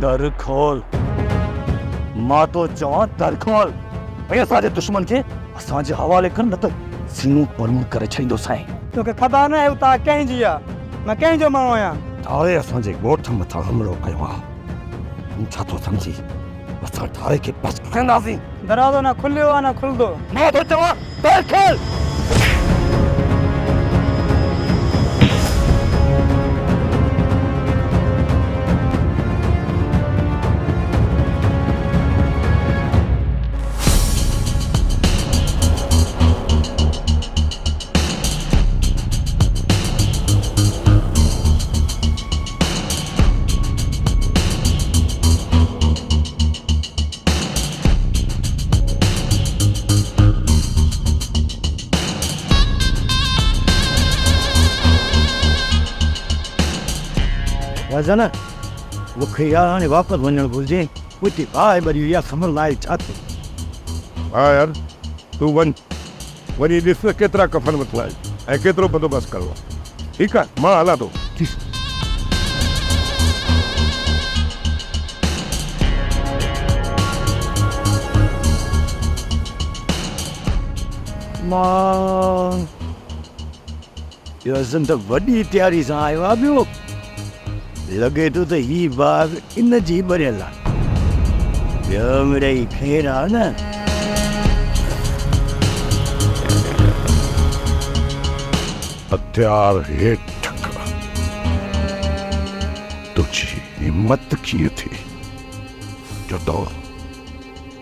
दर खोल मां तो चवां दर खोल भई असांजे दुश्मन खे असांजे हवाले कर न त सीनू परमुड़ करे छॾींदो साईं तोखे ख़बर न आहे उतां कंहिंजी आहे मां कंहिंजो माण्हू आहियां ठारे असांजे ॻोठ मथां हमिलो कयो आहे तूं छा थो सम्झी असां ठारे खे बस कंदासीं दरवाज़ो न खुलियो आहे न खुलंदो मां तो चवां दर खोल राजा न मूंखे यार हाणे वापसि वञणु घुरिजे उते बाहि भरी हुई आहे ख़बर न आहे छा थियो हा यार तूं वञ वञी ॾिस केतिरा कफ़न वठिणा आहिनि ऐं केतिरो बंदोबस्तु करिणो आहे ठीकु आहे मां हलां थो मां इहो त वॾी तयारी सां आयो आहे ॿियो लॻे थो त हीउ बाग इन जी भरियल आहे ॿियो मिड़ई ख़ैरु आहे न हथियार हेठि तुझी हिम्मत कीअं थी जो तो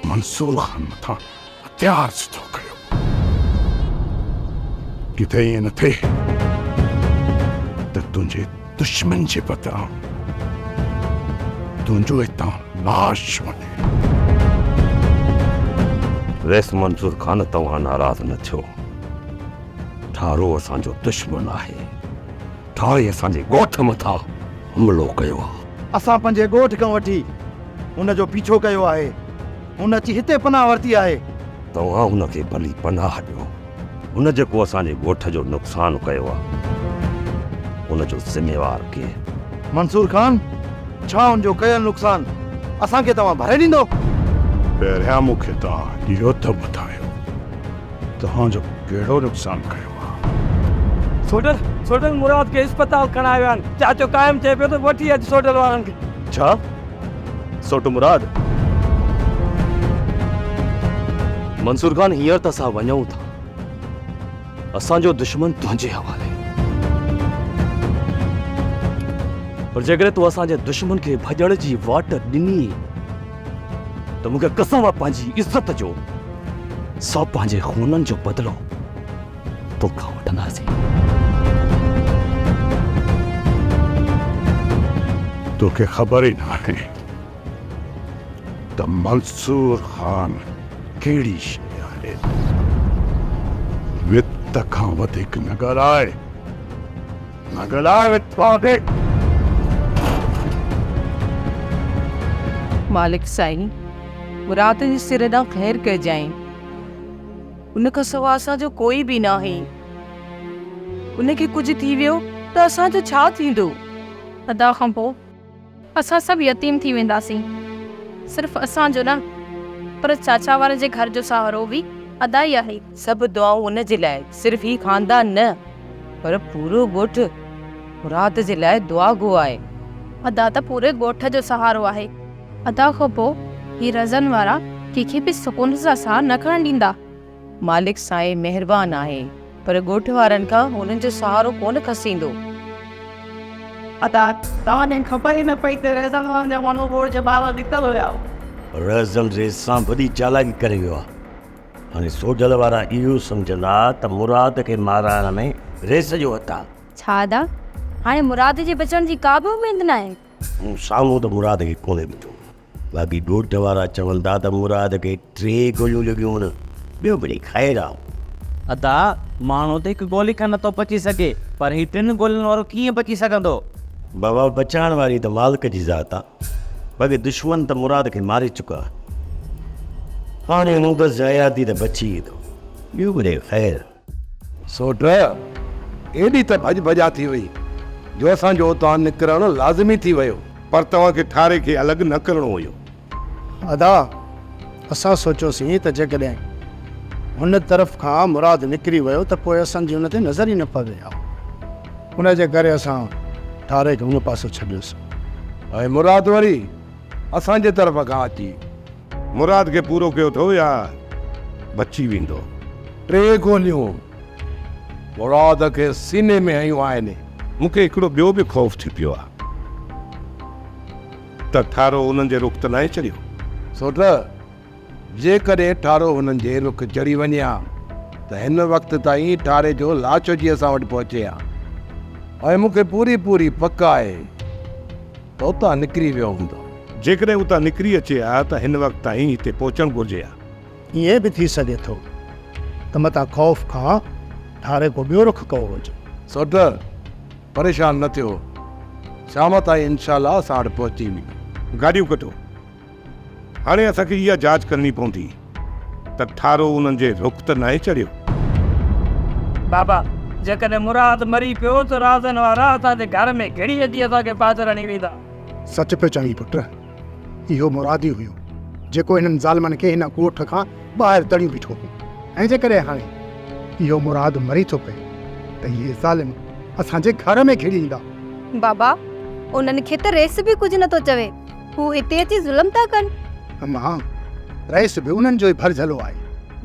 मंसूर खान मथां हथियार सिधो कयो किथे ईअं न थिए त तुंहिंजे दुश्मन जे बदिरां तुंहिंजो हितां लाश वञे वेस मंसूर खान तव्हां नाराज़ न थियो ठारो असांजो दुश्मन आहे ठारे असांजे ॻोठ मथां हमिलो कयो आहे असां पंहिंजे ॻोठ खां वठी हुनजो पीछो कयो आहे हुन अची हिते पनाह वरिती आहे तव्हां हुनखे भली पनाह ॾियो हुन जेको असांजे ॻोठ जो नुक़सानु कयो आहे हुनजो ज़िम्मेवार केरु मंसूर खान छा हुनजो कयल नुक़सानु असांखे तव्हां भरे ॾींदो पहिरियां मूंखे तव्हां इहो त ॿुधायो तव्हांजो कहिड़ो नुक़सानु कयो आहे सोडल मुराद खे अस्पताल खणाए विया आहिनि चाचो क़ाइमु थिए पियो त वठी अचु सोडल वारनि खे छा सोट मुराद मंसूर खान हींअर त असां वञूं था असांजो दुश्मन तुंहिंजे हवाले पर जेकॾहिं तूं असांजे दुश्मन खे भॼण जी वाट ॾिनी त मूंखे कसम आहे पंहिंजी इज़त जो सभु पंहिंजे खूननि जो बदिलो तोखां वठंदासीं तोखे ख़बर ई न आहे त मंसूर खान कहिड़ी शइ आहे वित खां वधीक न ॻाल्हाए न ॻाल्हाए वित खां वधीक मालिक साईं मुराद जे सिर ॾांहुं ख़ैरु कजांइ उन खां सवाइ असांजो कोई बि न आहे उनखे कुझु थी वियो त असांजो छा थींदो अदा खां पोइ असां सभु यतीम थी वेंदासीं सिर्फ़ु असांजो न पर चाचा वारनि जे घर जो सहारो बि अदा ई आहे सभु दुआऊं उन जे लाइ सिर्फ़ु ही ख़ानदान न पर पूरो ॻोठ मुराद जे लाइ दुआ गो आहे अदा त पूरे ॻोठ जो सहारो आहे अदा खां पोइ ही रज़न वारा कंहिंखे बि सुकून सां साह न खणण ॾींदा मालिक साईं महिरबान आहे पर ॻोठ वारनि खां हुननि जो सहारो कोन खसींदो अदा तव्हांखे ख़बर ई न पई त रज़न वारनि जा माण्हू गोड़ जा ॿार निकितल हुया रज़न रेस सां वॾी चालाकी करे वियो आहे हाणे सोजल वारा इहो सम्झंदा त मुराद खे माराइण में रेस जो हथ आहे छा अदा हाणे मुराद जे बचण जी का बि उमेद न आहे साम्हूं त मुराद खे कोन्हे ॿुधो बाक़ी ॻोठ वारा चवनि था त मुराद खे 3 गोलियूं लॻियूं आहिनि ॿियो वरी ख़ैरु आहे अदा माण्हू त हिकु गोली खां नथो बची सघे पर ही 3 गोलियुनि वारो कीअं बची सघंदो बाबा बचाइण वारी त मालिक जी ज़ात आहे बाक़ी दुश्मन त मुराद खे मारे चुका हाणे मूं बसि हयाती त बची थो ॿियो वरी ख़ैरु सोट एॾी त भॼ भॼा थी वई जो असांजो उतां निकिरणु लाज़मी थी वियो पर तव्हांखे ठारे खे अलॻि न करिणो हुयो। अदा असां सोचियोसीं त जेकॾहिं हुन तरफ़ खां मुराद निकिरी वियो त पोइ असांजी हुन ते नज़र ई न पवे हा। हुन जे करे असां ठारे खे हुन पासो छॾियोसीं। ऐं मुराद वरी असांजे तरफ़ खां अची मुराद खे पूरो कयो अथव या बची वेंदो? 3 गोलियूं मुराद खे सीने में हयूं आहिनि। मूंखे हिकिड़ो ॿियो बि ख़ौफ़ थी पियो आहे त ठारो उन्हनि जे रुख त न चढ़ियो। सोट जेकॾहिं ठारो हुननि जे रुख चढ़ी वञे हा त हिन वक़्त ताईं ठारे जो लाच जी असां वटि पहुचे हा ऐं मूंखे पूरी पूरी पक आहे त उतां निकिरी वियो हूंदो। जेकॾहिं उतां निकिरी अचे हा त हिन वक़्त ताईं हिते पहुचणु घुरिजे हा। ईअं बि थी सघे थो त मतां ख़ौफ़ खां ठारे को ॿियो रुख कयो हुजे। सोट परेशान न थियो, शाम ताईं इंशाल्लाह असां वटि पहुची वेंदी। गाॾियूं कटो। हाणे असांखे इहा जांच करणी पवंदी त ठारो उन्हनि जे रुख त न चढ़ियो। बाबा जेकॾहिं मुराद मरी पियो त राज़न वारा असांजे घर में घड़ी अची असांखे पादर हणी वेंदा। सच पियो चई पुट, इहो मुरादी हुयो जेको हिननि ज़ालमनि खे हिन ॻोठ खां ॿाहिरि तड़ी बीठो हो। ऐं जेकॾहिं हाणे इहो मुराद मरी थो पए त इहे ज़ालिम असांजे घर में घिड़ी ईंदा। बाबा उन्हनि खे त रेस बि कुझु नथो चवे, हू हिते अची ज़ुल्म था कनि। मां रईस बि उन्हनि जो ई भरझलो आहे।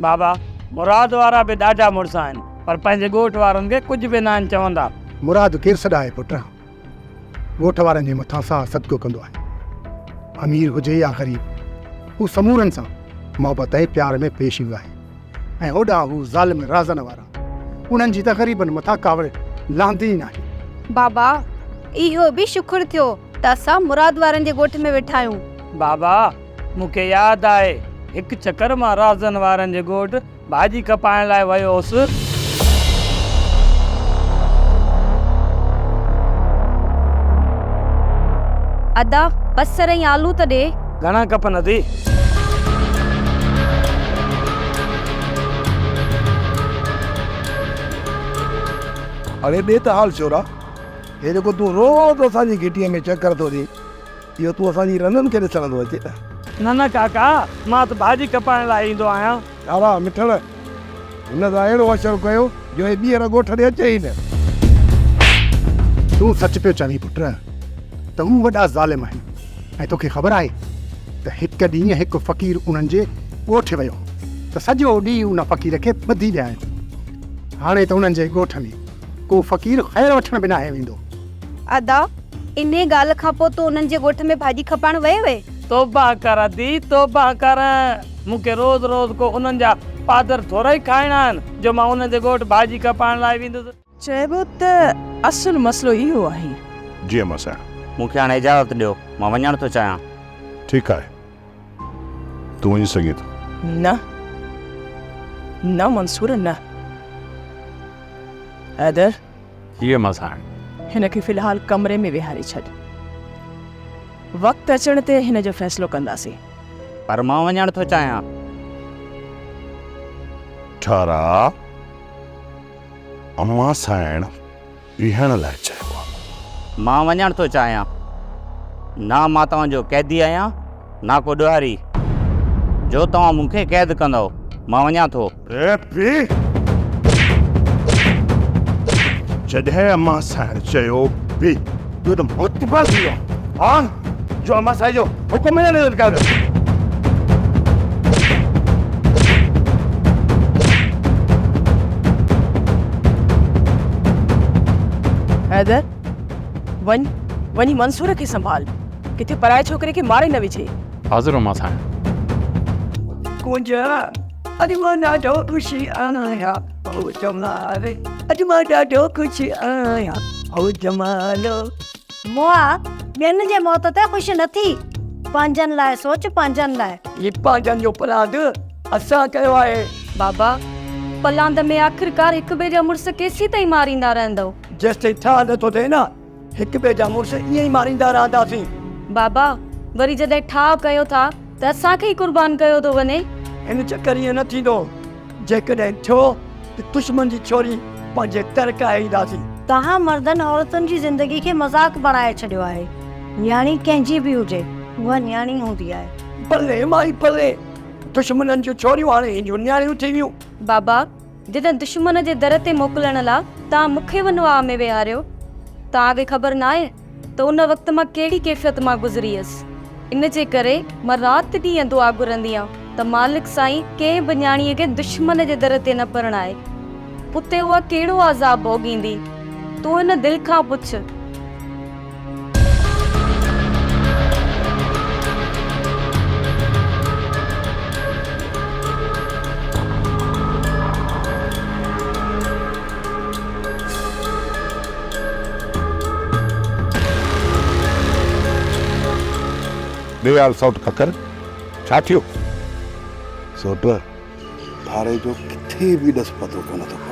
बाबा मुराद वारा बि ॾाढा मुड़ुस आहिनि पर पंहिंजे ॻोठ वारनि खे कुझु बि न आहिनि चवंदा। मुराद केरु सॾाए पुट, ॻोठ वारनि जे मथां साह सदको कंदो आहे। अमीर हुजे या ग़रीब, हू समूरनि सां मोहबत ऐं प्यार में पेश ईंदो आहे। ऐं होॾां हू ज़ालिम राज़न वारा, उन्हनि जी त ग़रीबनि मथां कावड़ लांदी ई न आहे। बाबा इहो बि शुक्र थियो त असां मुराद वारनि जे ॻोठ में वेठा आहियूं। बाबा मूंखे यादि आहे हिकु चकर मां राज़न वारनि जे ॻोठ भाॼी कपाइण लाइ वियो हुउसि। अदा बसर ऐं आलू त ॾे। घणा खपनि अदी? अरे ॾे त हाल छोरा, हे जेको तूं रोज़ असांजी घिटीअ में चकर थो ॾे, इहो तूं असांजी रननि खे ॾिसण थो अचे। न न काका, मां त भाॼी कपाइण लाइ ईंदो आहियां। ॾाढा मिठड़ हिन सां अहिड़ो असरु कयो जो हे ॿीहर ॻोठ ॾे अचे ई न। तूं सच पियो चवीं पुट त हू वॾा ज़ालिम आहिनि। ऐं तोखे ख़बर आहे त हिकु ॾींहुं हिकु फ़क़ीर उन्हनि जे ॻोठ वियो त सॼो ॾींहुं उन फ़क़ीर खे ॿधी ॾियां। हाणे त उन्हनि जे ॻोठ में को फ़क़ीर ख़ैर वठण बि न आहे वेंदो। अदा इन ॻाल्हि खां पोइ तूं उन्हनि जे ॻोठ में भाॼी खपाइण वियो हुए? तौबा कर अदी, तौबा कर। मूंखे रोज़ रोज़ को उन्हनि जा पादर थोरा ई खाइणा आहिनि जो मां उन्हनि जे ॻोठ भाॼी कपाइण लाइ वेंदुसि। चइबो त असुलु मसइलो इहो आहे। जी अम्मा साहिब। मूंखे हाणे इजाज़त ॾियो, मां वञणु थो चाहियां। ठीकु आहे, तूं वञी सघीं थो। न न मंसूर न। हैदर जी अम्मा साहिब। हिन खे फ़िलहाल कमरे में विहारे छॾ। वक़्तु अचण ते हिन जो फ़ैसिलो कंदासीं। पर मां वञणु थो चाहियां। ठारा अम्मा साइण विहण लाइ चयो आहे। मां वञणु थो चाहियां। ना मां तव्हांजो क़ैदी आहियां ना को ॾुहारी जो तव्हां मूंखे क़ैद कंदव। मां वञा थो। जॾहिं अम्मा साइण चयो बि इहो त मुतबा थी वियो। हा जो अम्मा साहिब जो हुकुम न लॻायो। हैदर वञी मंसूर खे संभाल, किथे पराए छोकिरे खे मारे न विझे। हाज़िर अम्मा साहिब। कुंज अॼु मां ॾाढो ख़ुशी आहियां ओ जमाल, अॼु मां ॾाढो ख़ुशी आहियां ओ जमाल। मोआ ॿियनि जे मौत ते ख़ुशि न थी, पंहिंजनि लाइ सोच, पंहिंजनि लाइ। ये पंहिंजनि जो पलांद असां कयो आहे। बाबा पलांद में आख़िरकार हिक ॿिए जा मुड़ुस केसीं ताईं मारींदा रहंदव? जेसिताईं ठा नथो थिए न, हिक ॿिए जा मुड़ुस ईअं ई मारींदा रहंदासीं। बाबा वरी जॾहिं ठाह कयो था त असांखे ई कुर्बान कयो थो वञे। हिन चक्कर ईअं न थींदो। जेकॾहिं थियो त दुश्मन जी छोरी पंहिंजे तरकाए ईंदासीं। तव्हां मर्दनि औरतुनि जी ज़िंदगी खे मज़ाक बणाए छॾियो आहे। न्याणी कंहिंजी बि हुजे उहा न्याणी हूंदी आहे। भले माई भले, दुश्मननि जूं छोरियूं हाणे जूं न्याणियूं थी वियूं। बाबा जॾहिं दुश्मन जे दर ते मोकिलण लाइ तव्हां मूंखे वनवाह में विहारियो, तव्हांखे ख़बर न आहे त उन वक़्तु मां कहिड़ी कैफ़ियत मां गुज़री हुअसि। इन जे करे मां राति ॾींहं दुआ घुरंदी आहियां त मालिक साईं कंहिं बि न्याणीअ खे दुश्मन जे दर ते न परणाए। उते उहा कहिड़ो अज़ाब भोगींदी, तूं हिन दिलि खां पुछ। दयाल सौट ककर छा थियो? सोट थारे जो किथे बि ॾस पतो कोन थो पवे।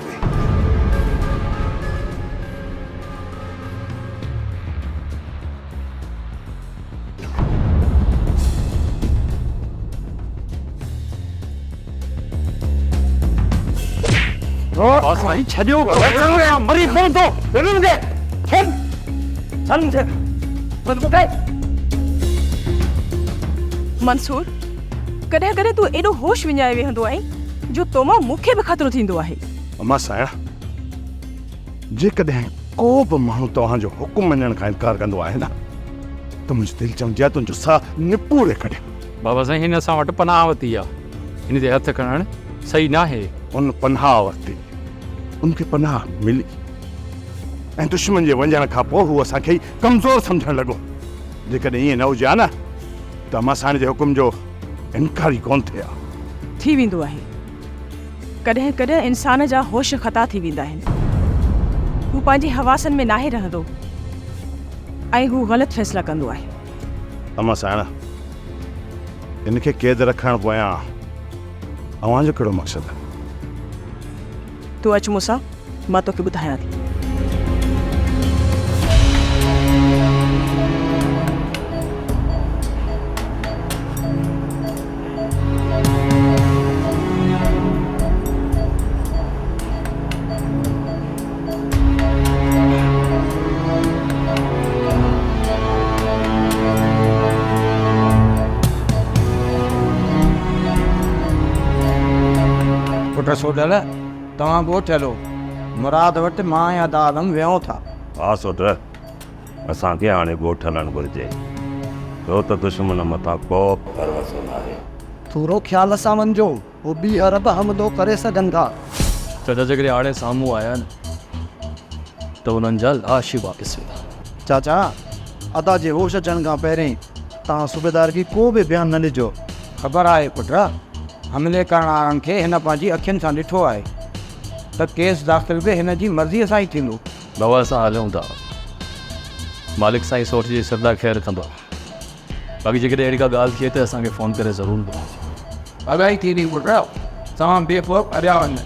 साईं छॾियो मरी पवंदो। मंसूर, कॾहिं कॾहिं तूं एॾो होश विञाए वेहंदो आहीं जो तो मां मूंखे बि ख़तरो थींदो आहे। अम्मा साया, जेकॾहिं को बि माण्हू तव्हांजो हुकुम मञण खां इनकार कंदो आहे न त मुंहिंजी दिलि चवंदी आहे तुंहिंजो साह निपूरे कढे। बाबा साईं हिन असां वटि पनाह वरिती आहे, हिन ते हथु खणणु सही न आहे। उन पनाह वरिती, उनखे पनाह मिली ऐं दुश्मन जे वञण खां पोइ हू असांखे ई कमज़ोर सम्झणु लॻो। जेकॾहिं ईअं न हुजे हा न त अम्मा साईं जे हुकुम जो इनकार ई कोन थिए हा। थी वेंदो आहे, कॾहिं कॾहिं इंसान जा होश ख़ता थी वेंदा आहिनि। हू पंहिंजे हवासनि में नाहे रहंदो ऐं हू ग़लति फ़ैसिला कंदो आहे। अम्मा साईं, इनखे क़ैद रखण पोयां अव्हांजो कहिड़ो मक़सदु आहे? तूं अच मूंसां, मां तोखे ॿुधायां थी। पुट सोडल तव्हां ॻोठ हलो, मुराद वटि मां या दादम वियूं था। हा सोट, असांखे हाणे ॻोठ हलणु घुरिजे, छो त दुश्मन मथां को भरोसो न आहे। थोरो ख़्याल सां वञिजो, हो बि अरब हमलो करे सघनि था। चाचा जेकॾहिं हाणे साम्हूं आया आहिनि त उन्हनि जा लाश ई वापसि वेंदा। चाचा, अदा जे होश अचण खां पहिरीं तव्हां सूबेदार खे को बि बयानु न ॾिजो। ख़बर आहे पुट, हमले करण वारनि खे हिन पंहिंजी अखियुनि सां ॾिठो आहे त केस दाख़िल बि हिन जी मर्ज़ीअ सां ई थींदो। बाबा असां हलूं था, मालिक साईं सोट जी सरदा ख़ैरु कंदो। बाक़ी जेकॾहिं अहिड़ी का ॻाल्हि थिए त असांखे फ़ोन करे ज़रूरु ॿुधाइजो। अॻाई थींदी पुट, तव्हां बेखौफ़ अॻियां वञो।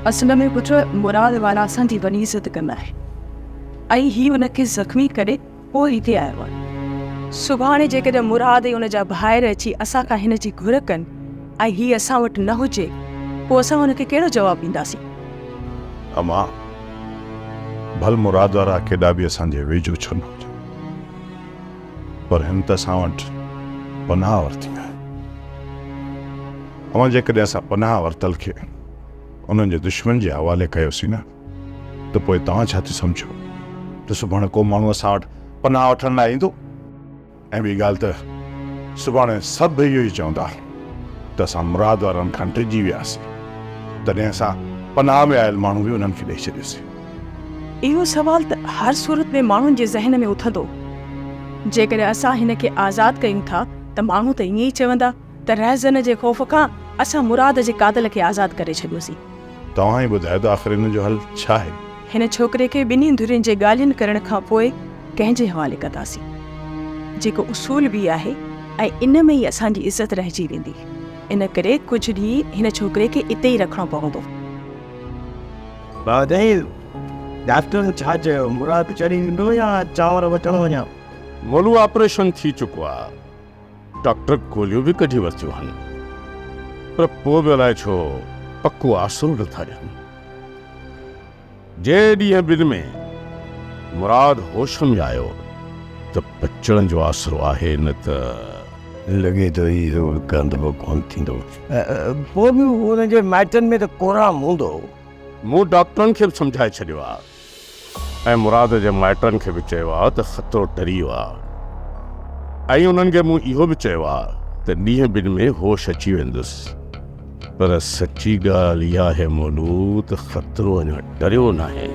असल में पुट मुराद वारा असांजी वॾी इज़त कंदा आहिनि ऐं हीउ उनखे ज़ख़्मी करे पोइ हिते आयो आहे। सुभाणे जेकॾहिं मुराद ऐं उनजा भाइर अची असां खां हिन जी घुर कनि ऐं हीउ असां वटि न हुजे, पोइ असां हुनखे कहिड़ो जवाबु ॾींदासीं? अम्मा, भल मुराद वारा केॾा बि असांजे वेझो छो न हुजनि, पर हिन त असां वटि पनाह वरिती आहे। अमां जेकॾहिं असां पनाह वरितल खे उन्हनि जे दुश्मन जे हवाले कयोसीं न त पोइ तव्हां छा थी सम्झो त सुभाणे को माण्हू असां वटि पनाह वठण लाइ ईंदो? ऐं ॿी ॻाल्हि त सुभाणे सभु इहो ई चवंदा त असां मुराद वारनि खां टिजी वियासीं, तॾहिं असां पनाह में आयल माण्हू बि उन्हनि खे ॾेई छॾियोसीं। इहो सवाल त हर सूरत में माण्हुनि जे ज़हन में उथंदो। जेकॾहिं असां हिन खे आज़ादु कयूं था त माण्हू त ईअं ई चवंदा त रहज़न जे ख़ौफ़ खां असां मुराद जे कातिल खे आज़ादु करे छॾियोसीं। तव्हां ई ॿुधायो त आख़िर हिन जो हल छा आहे? हिन छोकिरे खे ॿिन्ही धुरियुनि जे ॻाल्हियुनि करण खां पोइ कंहिंजे हवाले कंदासीं, जेको उसूल बि आहे ऐं इन में ई असांजी इज़त रहिजी वेंदी। इन करे कुझु ॾींहं हिन छोकिरे खे इते ई रखिणो पवंदो। डॉक्टर छा चयो, मुराद चढ़ी वेंदो या चांवर वठण वञा? मोलू ऑपरेशन थी चुको आहे, डॉक्टर गोलियूं बि कढी वरितियूं आहिनि, पर पोइ बि अलाए छो पको आसुर नथा ॾियनि। जे ॾींहं ॿिनि में मुराद होश में आयो त बचण जो आसरो आहे, न त लॻे थो इहो कंदो कोन थींदो। पोइ बि हुनजे माइटनि में त कोराम हूंदो। मूं डॉक्टरनि खे बि सम्झाए छॾियो आहे ऐं मुराद जे माइटनि खे बि चयो आहे त ख़तरो टरी वियो आहे, ऐं उन्हनि खे मूं इहो बि चयो आहे त ॾींहं ॿिनि में होश अची वेंदुसि। पर सची ॻाल्हि इहा आहे मोनू त ख़तरो अञा टरियो न आहे।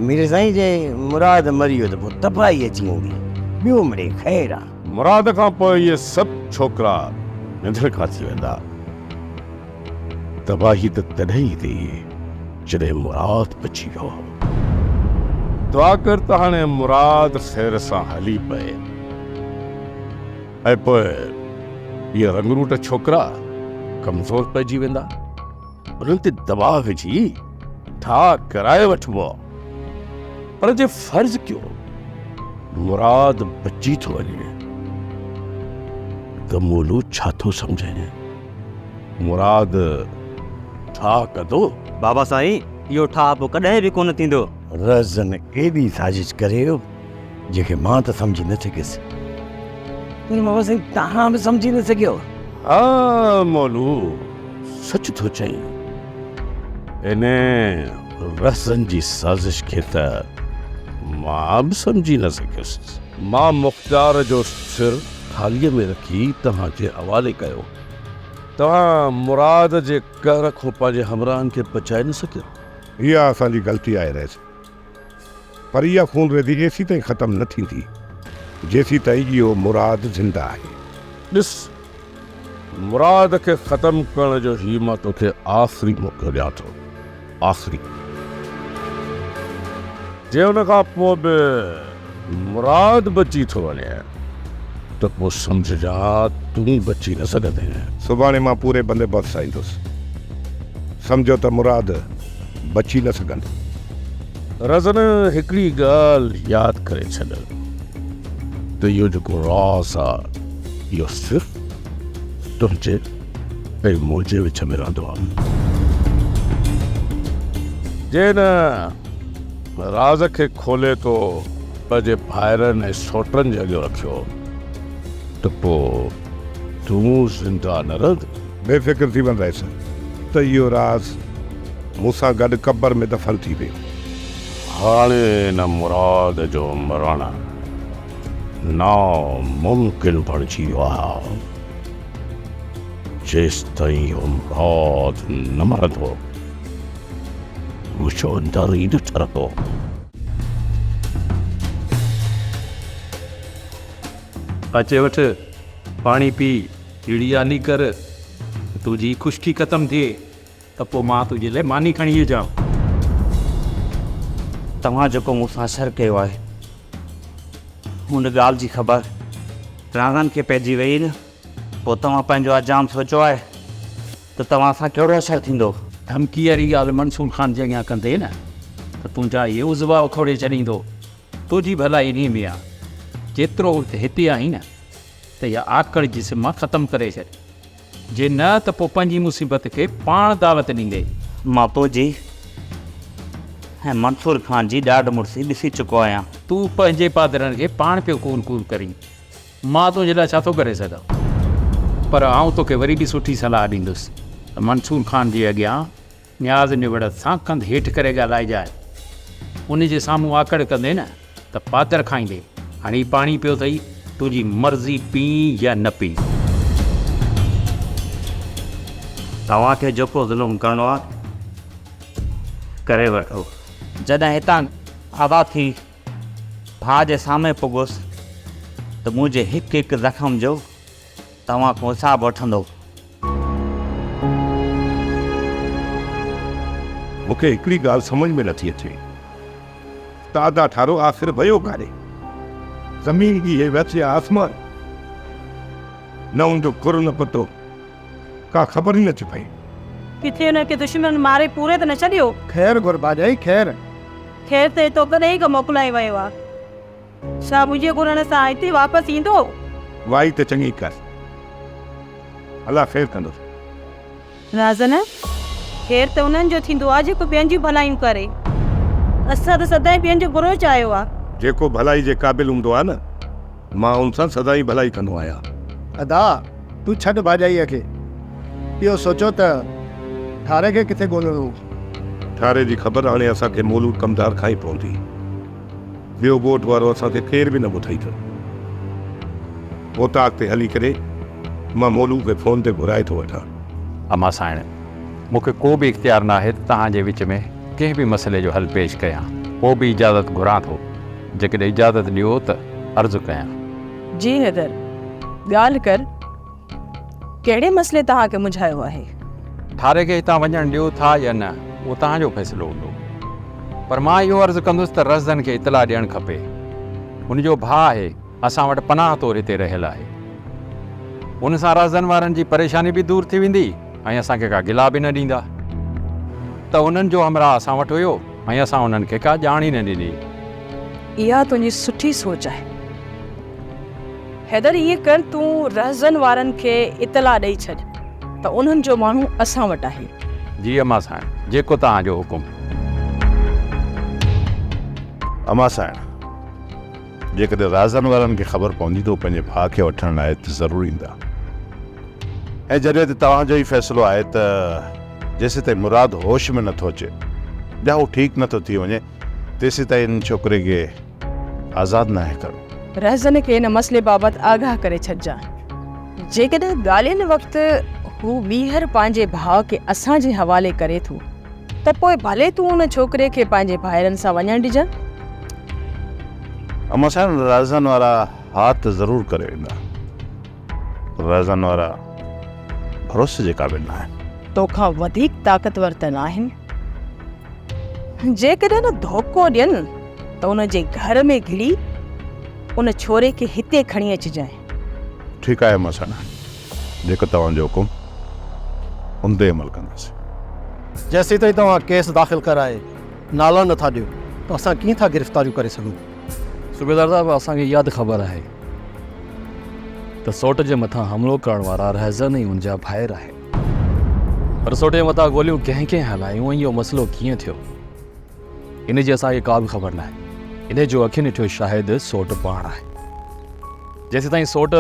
मीर साईं जे मुराद मरी वियो त पोइ तबाही अची वेंदी, ॿियो मिड़े ख़ैरु आहे। मुराद खां पोइ इहे सभु छोकिरा निंदर खां थी वेंदा। तबाही त तॾहिं ई थी जॾहिं मुराद बची वियो। दुआ कर त हाणे मुराद ख़ैर सां हली पए, ऐं पोइ इहे रंगरूट छोकिरा कमज़ोर पइजी वेंदा। उन्हनि ते दबा विझी ठा कराए वठिबो। पर जे फर्ज़ कयो मुराद बची थो वञे त मोलू छा थो सम्झे? मुराद ठा कंदो? बाबा साईं इहो ठा पोइ कॾहिं बि कोन थींदो। रज़न एॾी साज़िश करे जंहिंखे मां त सम्झी न सघियुसि, बाबा साईं तव्हां बि सम्झी न सघियो। हा मोलू सच थो चई, इन रज़न जी साज़िश खे त मां बि सम्झी न सघियुसि। मां मुख़्तार जो सिर थालीअ में रखी तव्हांजे हवाले कयो। तव्हां मुराद जे कहर खां पंहिंजे हमराहनि खे बचाए न सघियो। इहा असांजी ग़लती आहे रहिजी, पर इहा खून रेज़ी एसी ताईं ख़तमु न थींदी जेसी ताईं इहो मुराद ज़िंदा आहे। ॾिस, मुराद खे ख़तमु करण जो ही मां तोखे आख़िरी मौक़ो ॾियां थो, आख़िरी। जे हुन खां पोइ बि मुराद बची थो वञे त पोइ सम्झजा तूं बची न सघंदे। सुभाणे मां पूरे बंदोबस्त सां ईंदुसि, सम्झो त मुराद बची न सघंदो। रज़न हिकिड़ी ॻाल्हि यादि करे छॾ त इहो जेको राज़ आहे इहो सिर्फ़ु तुंहिंजे ऐं मुंहिंजे विच में रहंदो आहे। जे न राज़ खे खोले तो पंहिंजे भाइरनि ऐं सोटनि जे अॻियां रखियो त पोइ तूं ज़िंदा न रहंदे। बेफ़िक्र थी वञेसि त इहो राज़ मूंसां गॾु क़ब्र में दफ़न थी वियो। हाणे न मुराद जो मरण नामुमकिन बणिजी वियो आहे। जेसि ताईं इहो मुराद न मरंदो मुंहिंजो अंदर ई न ठरंदो। अचे वठ पाणी पी, चिड़ियानी कर, तुंहिंजी खुश्की ख़तमु थिए त पोइ मां तुंहिंजे लाइ मानी खणी अचां। तव्हां जेको मूंसां असरु कयो आहे हुन ॻाल्हि जी ख़बर राज़न खे पइजी वई न, पोइ तव्हां पंहिंजो अंजाम सोचियो आहे त तव्हां सां कहिड़ो असरु थींदो। धमकी वारी ॻाल्हि मंसूर ख़ान जे अॻियां कंदे न त तुंहिंजा इहे उज़वा उखोड़े छॾींदो। तुंहिंजी भलाई इन में आहे, जेतिरो हिते आई न त इहा आकड़ जिस्म मां ख़तमु करे छॾ, जे न त पोइ पंहिंजी मुसीबत खे पाण दावत ॾींदे। मां तुंहिंजी ऐं मंसूर ख़ान जी ॾाढ मुड़सी ॾिसी चुको आहियां। तूं पंहिंजे पादरनि खे पाण पियो कून कून करीं, मां तुंहिंजे लाइ छा थो करे सघां। पर आउं तोखे वरी बि सुठी सलाह ॾींदुसि त मंसूर ख़ान जे अॻियां न्याज़ निवड़त सां कंध हेठि करे ॻाल्हाइजाए। उन जे साम्हूं आकड़ कंदे न त पादर खाईंदे। हाणे ही पाणी पियो अथई, तुंहिंजी मर्ज़ी पी या न पी। तव्हांखे जेको ज़ुल्म करिणो आहे करे वठो। जॾहिं हितां आज़ाद थी भाउ जे साम्हूं पुॻुसि त मुंहिंजे हिकु हिकु ज़ख़्म जो तव्हां खां हिसाबु वठंदो। मूंखे हिकिड़ी ॻाल्हि सम्झ में नथी अचे, तादा ठारो आख़िर वियो काॾे? ज़मीन की हे वैसे आसमान, न उनजो कुर न पतो, का ख़बर ई नथी पई। किथे हुनखे दुश्मन मारे पूरे त न छॾियो? ख़ैर घुर भाॼाई ख़ैर। ख़ैर त तो कॾहिं खां मोकिलाए वियो आहे। छा मुंहिंजे घुरण सां हिते वापसि ईंदो? वाई त चङी कर, अलाह ख़ैर कंदो। राज़न ख़ैर त उन्हनि जो थींदो आहे जेको ॿियनि जी भलायूं करे। असां त सदाईं ॿियनि जो बुरो चाहियो आहे। जेको भलाई जे क़ाबिल हूंदो आहे न, मां उन सां सदाईं भलाई कंदो आहियां। अदा तूं छॾ भाॼाईअ खे, इहो सोचो त ठारे खे किथे ॻोल्हणो। ठारे जी ख़बर हाणे असांखे मौलूद कमदार खां ई पवंदी। ॿियो ॻोठ वारो असांखे केर बि न ॿुधाई अथनि। ओताक ते हली करे मां मौलूद खे फ़ोन ते घुराए थो वठां। अमा साइण, मूंखे को बि इख़्तियार न आहे त तव्हांजे विच में कंहिं बि मसइले जो हल पेश कयां। पोइ बि इजाज़त घुरां थो। जेकॾहिं इजाज़त ॾियो त अर्ज़ु कयां। जी हैदर, ॻाल्हि कर। कहिड़े मसइले तव्हांखे मुंझायो आहे? ठारे खे हितां वञणु ॾियो था या न, उहो तव्हांजो फ़ैसिलो हूंदो। पर मां इहो अर्ज़ु कंदुसि त रज़दनि खे इतला ॾियणु खपे। उनजो भाउ आहे, असां वटि पनाह तौरु हिते रहियल आहे। उन सां रज़दनि वारनि जी परेशानी बि दूरि थी वेंदी ऐं असांखे का गिला बि न ॾींदा। त उन्हनि जो हमराह असां वटि हुयो ऐं असां उन्हनि खे का ॼाण ई न ॾिनी। इहा तुंहिंजी सुठी सोच आहे। हैदर, ईअं कर, तूं रहज़न वारनि खे इतला ॾेई छॾ त उन्हनि जो माण्हू असां वटि आहे। जी अमा साइण, जेको तव्हांजो हुकुम। अमा साइण, जेकॾहिं राज़नि वारनि खे ख़बर पवंदी त उहे पंहिंजे भाउ खे वठण लाइ त ज़रूरु ईंदा। ऐं जॾहिं त तव्हांजो ई फ़ैसिलो आहे त जेसि ताईं मुराद होश में नथो अचे या उहो ठीकु नथो थी वञे, तेसि ताईं इन छोकिरे खे आज़ादु नाहे करणो। रहज़न खे इन मसइले बाबति आगाह करे छॾिजां। जेकॾहिं ॻाल्हियुनि वक़्तु हू ॿीहर पंहिंजे भाउ खे असांजे हवाले करे थो त पोइ भले तूं उन छोकिरे खे पंहिंजे भाइरनि सां वञणु ॾिजां। अमा साइण, राज़नि वारा हा त ज़रूरु करे वेंदा। राज़नि वारा भरोसे जे क़ाबिल न आहिनि। तोखां वधीक ताक़तवर त न आहिनि। जेकॾहिं न धोखो ॾियनि त उन जे घर में घिड़ी उन छोरे खे हिते खणी अचिजांइ। ठीकु आहे अमा साइण, जेको तव्हांजो हुकुम उन ते अमल कंदासीं। जेसीं ताईं तव्हां केस दाख़िल कराए नाला नथा ॾियो त असां कीअं था गिरफ़्तारियूं करे सघूं? सूबेदार साहब, असांखे इहा त ख़बर आहे त सोट जे मथां हमिलो करण वारा रहज़न ई उनजा भाइर आहे। पर सोट जे मथां गोलियूं कंहिं कंहिं हलायूं ऐं इहो मसइलो कीअं थियो, इन जी असांखे का बि ख़बर न आहे। इन जो अखियुनि ॾिठो शाहिद सोट पाण आहे। जेसि ताईं सोट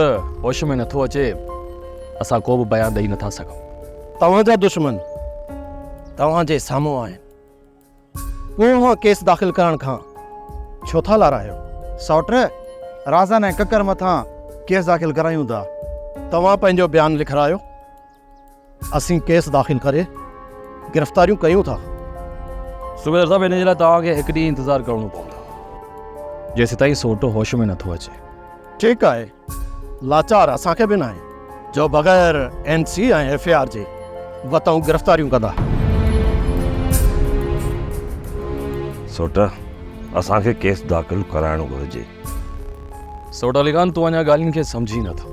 होश में नथो अचे, असां को बि बयानु ॾेई नथा सघूं। तव्हांजा दुश्मन तव्हांजे साम्हूं आहिनि। पोइ केस दाख़िल करण खां छो था लारायो? सौट, राज़न ऐं ककर मथां केस दाख़िल करायूं था। तव्हां पंहिंजो बयानु लिखारायो। असीं केस दाख़िल करे गिरफ़्तारियूं कयूं था। सूबेदार साहब, इन जे लाइ तव्हांखे हिकु ॾींहुं इंतज़ारु करिणो पवंदो, जेसि ताईं सोट होश में नथो अचे। ठीकु आहे, लाचार असांखे बि न आहे जो बग़ैर NC ऐं FAR जे वतऊं गिरफ़्तारियूं कंदा। सोट, असांखे केस दाख़िल कराइणो घुरिजे। सोट अली ख़ान, तूं अञा ॻाल्हियुनि खे सम्झी नथो।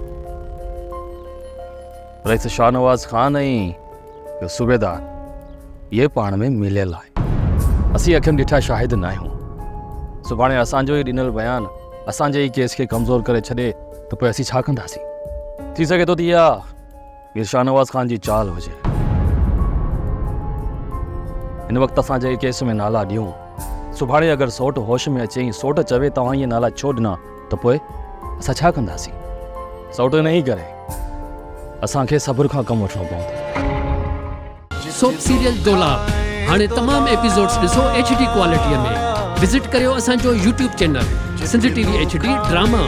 रईस शाहनवाज़ ख़ान ऐं सूबेदार इहे पाण में मिलियल आहे। असीं अखियुनि ॾिठा शाहिद न आहियूं। सुभाणे असांजो ई ॾिनल बयानु असांजे ई केस खे कमज़ोर करे छॾे त पोइ असीं छा कंदासीं? थी सघे थो त इहा शाहनवाज़ ख़ान जी चाल हुजे। हिन वक़्तु असां जे केस में नाला ॾियूं, सुभाणे अगरि सोट होश में अचे ऐं सोट चवे तव्हां इहे नाला छो ॾिना, त पोइ असां छा कंदासीं? सोट न ई करे असांखे सब्र खां कमु वठिणो पवंदो। सोप सीरियल डोलाप हाणे तमाम एपिसोड्स ॾिसो HD क्वालिटीअ में। विज़िट करियो असांजो YouTube channel Sindh TV HD drama.